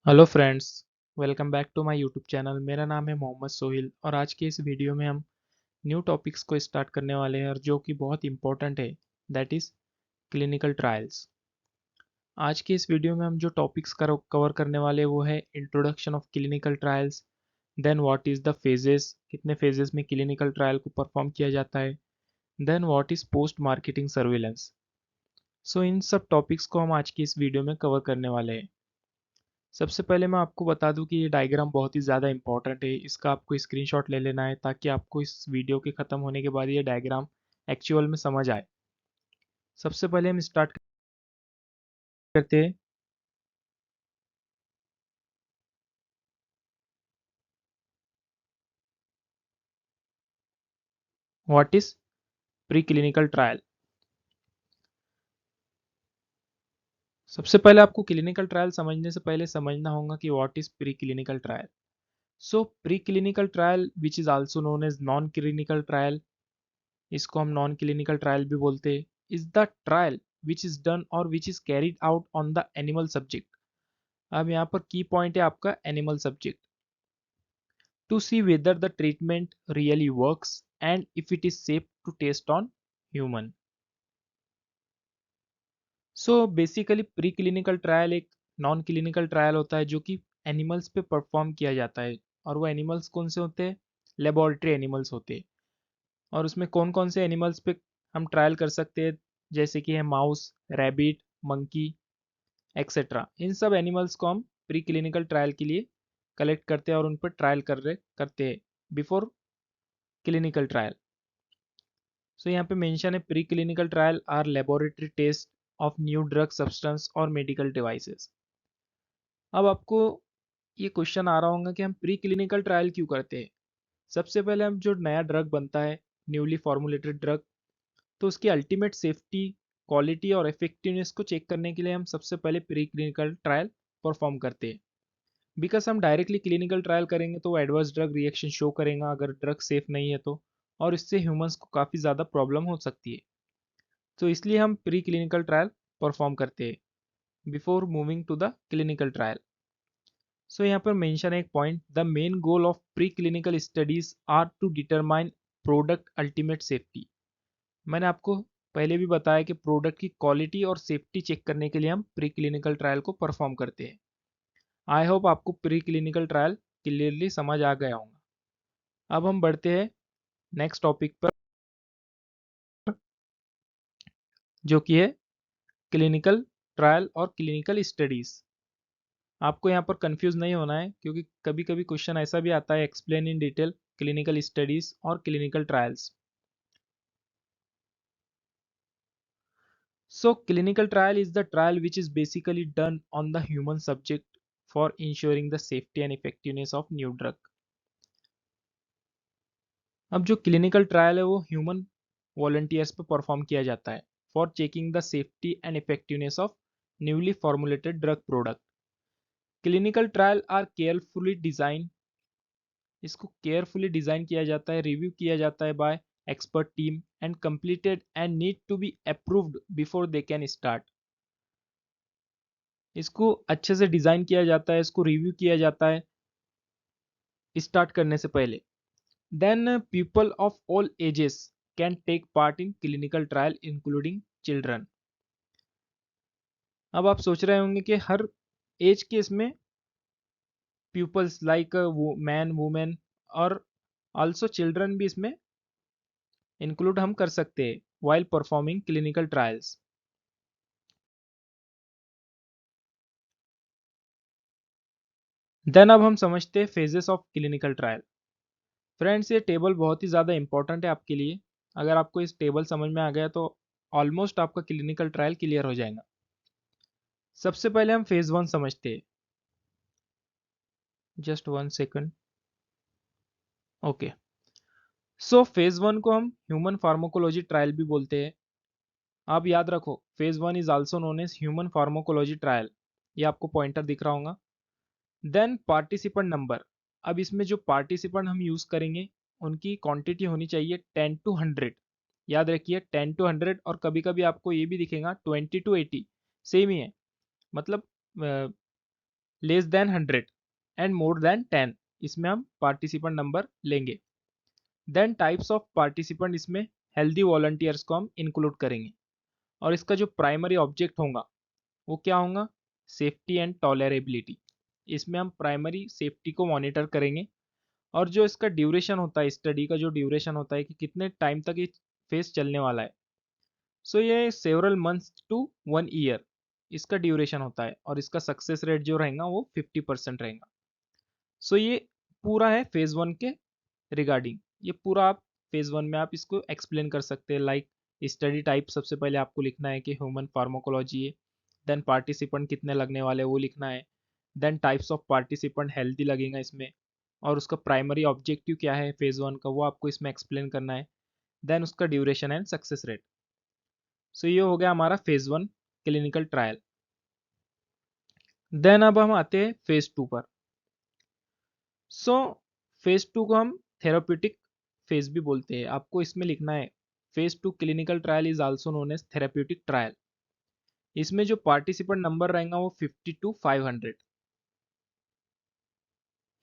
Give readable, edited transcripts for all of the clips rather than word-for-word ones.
Hello friends. Welcome back to my YouTube channel. मेरा नाम है मोहम्मद सोहिल और आज के इस वीडियो में हम न्यू टॉपिक्स को स्टार्ट करने वाले हैं और जो कि बहुत इंपॉर्टेंट है, दैट इज़ क्लिनिकल ट्रायल्स। आज के इस वीडियो में हम जो टॉपिक्स कवर करने वाले हैं वो है introduction of clinical trials, then what is the phases, कितने फेजेस में क्लिनिकल ट्रायल को परफॉर्म किया जाता है, then what is post marketing surveillance. So इन सब टॉपिक्स को हम आज की इस वीडियो में कवर करने वाले हैं। सबसे पहले मैं आपको बता दूं कि ये डायग्राम बहुत ही ज़्यादा इंपॉर्टेंट है। इसका आपको स्क्रीनशॉट ले लेना है ताकि आपको इस वीडियो के ख़त्म होने के बाद ये डायग्राम एक्चुअल में समझ आए। सबसे पहले हम स्टार्ट करते हैं। What is pre clinical trial. सबसे पहले आपको क्लिनिकल ट्रायल समझने से पहले समझना होगा कि what is pre clinical trial. So pre clinical trial which is also known as non clinical trial, इसको हम नॉन क्लिनिकल ट्रायल भी बोलते हैं, is the trial which is done और which is carried out on the animal subject. अब यहाँ पर key point है आपका animal subject, to see whether the treatment really works and if it is safe to test on human. So basically pre clinical trial एक non clinical trial होता है जो कि एनिमल्स पे परफॉर्म किया जाता है। और वो एनिमल्स कौन से होते हैं? लेबोरेटरी एनिमल्स होते हैं। और उसमें कौन कौन से एनिमल्स पे हम ट्रायल कर सकते हैं, जैसे कि है माउस, रैबिट, मंकी एक्सेट्रा। इन सब एनिमल्स को हम प्री क्लिनिकल ट्रायल के लिए कलेक्ट करते हैं और उन पर ट्रायल करते हैं बिफोर क्लिनिकल ट्रायल। सो यहाँ पे मेंशन है pre clinical trial or laboratory test of new drug substance और मेडिकल डिवाइसेस। अब आपको ये क्वेश्चन आ रहा होगा कि हम प्री क्लिनिकल ट्रायल क्यों करते हैं। सबसे पहले हम जो नया ड्रग बनता है, न्यूली फॉर्मुलेटेड ड्रग, तो उसकी अल्टीमेट सेफ्टी, क्वालिटी और इफेक्टिवनेस को चेक करने के लिए हम सबसे पहले प्री क्लिनिकल ट्रायल परफॉर्म करते हैं। बिकॉज हम डायरेक्टली क्लिनिकल ट्रायल करेंगे तो वो एडवर्स ड्रग रिएक्शन शो करेगा अगर ड्रग सेफ नहीं है तो, और इससे ह्यूमंस को काफ़ी ज़्यादा प्रॉब्लम हो सकती है। तो इसलिए हम प्री क्लिनिकल ट्रायल परफॉर्म करते हैं before moving to the clinical trial. So यहाँ पर मेंशन है एक point, the main goal of pre clinical studies are to determine product ultimate safety. मैंने आपको पहले भी बताया कि प्रोडक्ट की क्वालिटी और सेफ्टी चेक करने के लिए हम प्री क्लिनिकल ट्रायल को परफॉर्म करते हैं। आई होप आपको प्री क्लिनिकल ट्रायल क्लियरली समझ आ गया होगा। अब हम बढ़ते हैं नेक्स्ट टॉपिक पर, जो कि है क्लिनिकल ट्रायल और क्लिनिकल स्टडीज। आपको यहाँ पर कंफ्यूज नहीं होना है क्योंकि कभी कभी क्वेश्चन ऐसा भी आता है, explain in detail clinical studies और clinical trials. So clinical trial is the trial which is basically done on the human subject for ensuring the safety and effectiveness of new drug. अब जो clinical trial है वो human volunteers पे perform किया जाता है for checking the safety and effectiveness of newly formulated drug product. Clinical trial are carefully design, इसको carefully design किया जाता है, रिव्यू किया जाता है by expert team and completed and need to be approved before they can start. इसको अच्छे से डिजाइन किया जाता है, इसको रिव्यू किया जाता है स्टार्ट करने से पहले। Then people of all ages can take part in clinical trial including children. अब आप सोच रहे होंगे कि हर एज के इसमें पीपल्स लाइक मैन, वुमेन और ऑल्सो चिल्ड्रन भी इसमें इंक्लूड हम कर सकते हैं while performing clinical trials. Then अब हम समझते हैं phases of clinical trial. Friends, ये टेबल बहुत ही ज़्यादा इंपॉर्टेंट है आपके लिए। अगर आपको इस टेबल समझ में आ गया तो ऑलमोस्ट आपका क्लिनिकल ट्रायल क्लियर हो जाएगा। सबसे पहले हम फेज वन समझते हैं। Just one second. Okay. So phase one को हम ह्यूमन फार्माकोलॉजी ट्रायल भी बोलते हैं। आप याद रखो, phase one is also known as human pharmacology trial. ये आपको पॉइंटर दिख रहा होगा। Then participant number. अब इसमें जो पार्टिसिपेंट हम यूज करेंगे उनकी क्वांटिटी होनी चाहिए 10 to 100। याद रखिए 10 to 100, और कभी कभी आपको ये भी दिखेगा 20 to 80, सेम ही है। मतलब less than 100 and more than 10, इसमें हम पार्टिसिपेंट नंबर लेंगे। देन टाइप्स ऑफ पार्टिसिपेंट, इसमें हेल्दी वॉलंटियर्स को हम इंक्लूड करेंगे और इसका जो प्राइमरी ऑब्जेक्ट होगा वो क्या होगा, सेफ्टी एंड टॉलरेबिलिटी। इसमें हम प्राइमरी सेफ्टी को मॉनिटर करेंगे और जो इसका ड्यूरेशन होता है, स्टडी का जो ड्यूरेशन होता है कि कितने टाइम तक ये फेज चलने वाला है, सो ये सेवरल मंथ्स टू 1 ईयर इसका ड्यूरेशन होता है और इसका सक्सेस रेट जो रहेगा वो 50% रहेगा। सो ये पूरा है फेज 1 के रिगार्डिंग। ये पूरा आप फेज 1 में आप इसको एक्सप्लेन कर सकते हैं। लाइक स्टडी टाइप सबसे पहले आपको लिखना है कि ह्यूमन फार्माकोलॉजी है, देन पार्टिसिपेंट कितने लगने वाले हैं वो लिखना है, then types of participant healthy लगेगा इसमें, और उसका प्राइमरी ऑब्जेक्टिव क्या है फेज 1 का वो आपको इसमें एक्सप्लेन करना है, देन उसका ड्यूरेशन एंड सक्सेस रेट। सो ये हो गया हमारा फेज 1 क्लिनिकल ट्रायल। देन अब हम आते हैं फेज 2 पर। सो फेज 2 को हम थेराप्यूटिक फेज भी बोलते हैं। आपको इसमें लिखना है phase 2 clinical trial is also known as therapeutic trial. इसमें जो पार्टिसिपेंट नंबर रहेगा वो 50 to 500।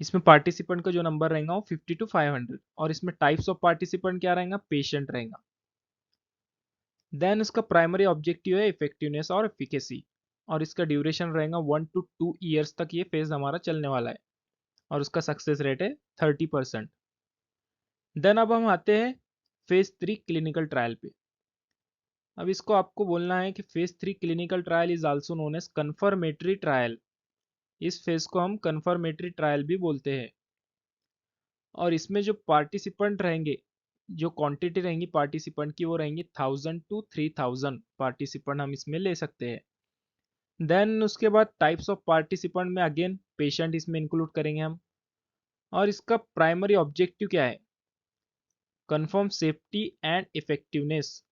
इसमें पार्टिसिपेंट का जो नंबर रहेगा वो 50 to 500 और इसमें टाइप्स ऑफ पार्टिसिपेंट क्या रहेगा, पेशेंट रहेगा। देन इसका प्राइमरी ऑब्जेक्टिव है इफेक्टिवनेस और एफिकेसी और इसका ड्यूरेशन रहेगा 1 to 2 ईयर्स तक ये फेज हमारा चलने वाला है और उसका सक्सेस रेट है 30%। देन अब हम आते हैं फेज 3 क्लिनिकल ट्रायल पे। अब इसको आपको बोलना है कि phase 3 clinical trial is also known as confirmatory trial. इस फेज को हम कन्फर्मेटरी ट्रायल भी बोलते हैं और इसमें जो पार्टिसिपेंट रहेंगे, जो क्वांटिटी रहेंगी पार्टिसिपेंट की वो रहेंगी 1000 to 3000 पार्टिसिपेंट हम इसमें ले सकते हैं। देन उसके बाद टाइप्स ऑफ पार्टिसिपेंट में अगेन पेशेंट इसमें इंक्लूड करेंगे हम और इसका प्राइमरी ऑब्जेक्टिव क्या है, कंफर्म सेफ्टी एंड इफेक्टिवनेस।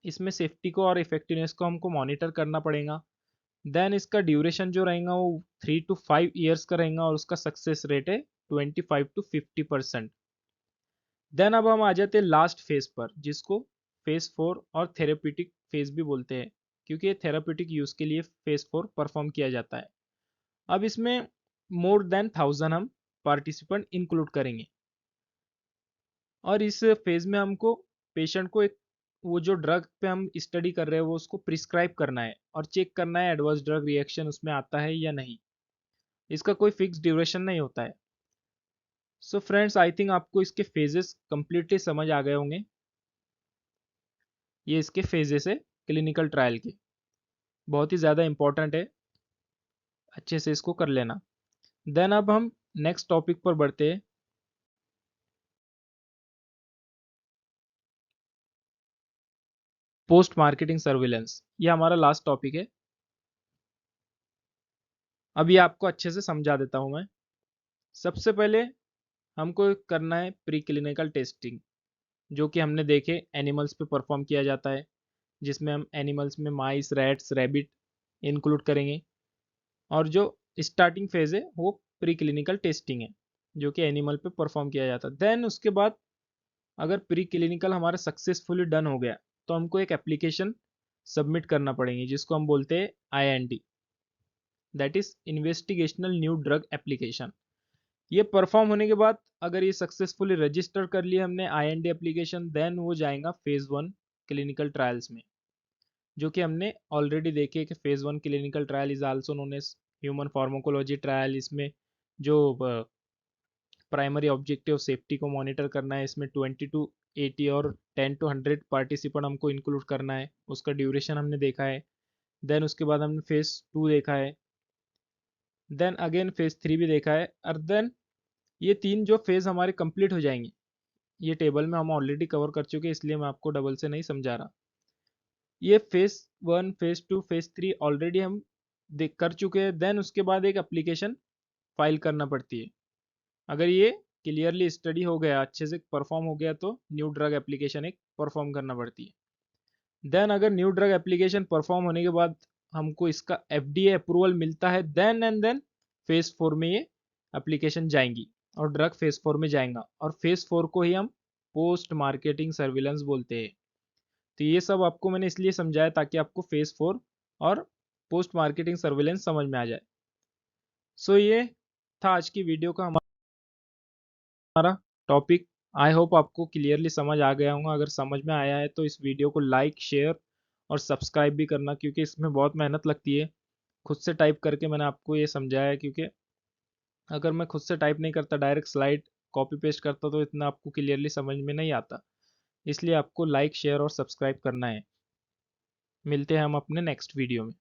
इसमें सेफ्टी को और इफेक्टिवनेस को हमको मॉनिटर करना पड़ेगा। देन इसका ड्यूरेशन जो रहेगा वो 3 to 5 ईयर्स का रहेगा और उसका सक्सेस रेट है 25 to 50%। देन अब हम आ जाते हैं लास्ट फेज पर जिसको फेज 4 और थेरेप्यूटिक फेज भी बोलते हैं क्योंकि ये थेरेप्यूटिक यूज के लिए फेज 4 परफॉर्म किया जाता है। अब इसमें मोर देन 1000 हम पार्टिसिपेंट इंक्लूड करेंगे और इस फेज में हमको पेशेंट को एक वो जो ड्रग पे हम स्टडी कर रहे हैं वो उसको प्रिस्क्राइब करना है और चेक करना है एडवर्स ड्रग रिएक्शन उसमें आता है या नहीं। इसका कोई फिक्स ड्यूरेशन नहीं होता है। सो फ्रेंड्स, आई थिंक आपको इसके फेजेस कंप्लीटली समझ आ गए होंगे। ये इसके फेजेस है क्लिनिकल ट्रायल के, बहुत ही ज़्यादा इंपॉर्टेंट है, अच्छे से इसको कर लेना। देन अब हम नेक्स्ट टॉपिक पर बढ़ते हैं। पोस्ट मार्केटिंग सर्विलेंस, ये हमारा लास्ट टॉपिक है। अब ये आपको अच्छे से समझा देता हूं मैं। सबसे पहले हमको करना है प्री क्लिनिकल टेस्टिंग, जो कि हमने देखे एनिमल्स पे परफॉर्म किया जाता है, जिसमें हम एनिमल्स में माइस, रैट्स, रैबिट इंक्लूड करेंगे और जो स्टार्टिंग फेज है वो प्री क्लिनिकल टेस्टिंग है जो कि एनिमल पे परफॉर्म किया जाता है। देन उसके बाद अगर प्री क्लिनिकल हमारा सक्सेसफुली डन हो गया तो हमको एक एप्लीकेशन सबमिट करना पड़ेगी जिसको हम बोलते हैं IND, that is investigational new drug application. ये परफॉर्म होने के बाद अगर ये सक्सेसफुली रजिस्टर कर लिया हमने IND एप्लीकेशन, देन वो जाएगा फेज 1 क्लिनिकल ट्रायल्स में, जो कि हमने ऑलरेडी देखे कि phase 1 clinical trial is also known as human pharmacology trial. इसमें जो प्राइमरी ऑब्जेक्टिव सेफ्टी को मॉनिटर करना है, इसमें 20 to 80 और 10 to 100 पार्टिसिपेंट हमको इंक्लूड करना है, उसका ड्यूरेशन हमने देखा है। देन उसके बाद हमने फेज 2 देखा है, देन अगेन फेज 3 भी देखा है और देन ये तीन जो फेज हमारे कंप्लीट हो जाएंगे, ये टेबल में हम ऑलरेडी कवर कर चुके हैं इसलिए मैं आपको डबल से नहीं समझा रहा। ये फेज 1, फेज 2, फेज 3 ऑलरेडी हम देख कर चुके हैं। देन उसके बाद एक एप्लीकेशन फाइल करना पड़ती है। अगर ये क्लियरली स्टडी हो गया, अच्छे से परफॉर्म हो गया, तो न्यू ड्रग एप्लीकेशन एक परफॉर्म करना पड़ती है। देन अगर न्यू ड्रग एप्लीकेशन परफॉर्म होने के बाद हमको इसका FDA अप्रूवल मिलता है, देन एंड देन फेज 4 में ये एप्लीकेशन जाएंगी और ड्रग फेज 4 में जाएगा और फेज 4 को ही हम पोस्ट मार्केटिंग सर्विलेंस बोलते हैं। तो ये सब आपको मैंने इसलिए समझाया ताकि आपको फेज 4 और पोस्ट मार्केटिंग सर्विलेंस समझ में आ जाए। सो ये था आज की वीडियो का हमारा टॉपिक। आई होप आपको क्लियरली समझ आ गया होगा। अगर समझ में आया है तो इस वीडियो को लाइक, शेयर और सब्सक्राइब भी करना, क्योंकि इसमें बहुत मेहनत लगती है। खुद से टाइप करके मैंने आपको ये समझाया है, क्योंकि अगर मैं खुद से टाइप नहीं करता, डायरेक्ट स्लाइड कॉपी पेस्ट करता, तो इतना आपको क्लियरली समझ में नहीं आता। इसलिए आपको लाइक, शेयर और सब्सक्राइब करना है। मिलते हैं हम अपने नेक्स्ट वीडियो में।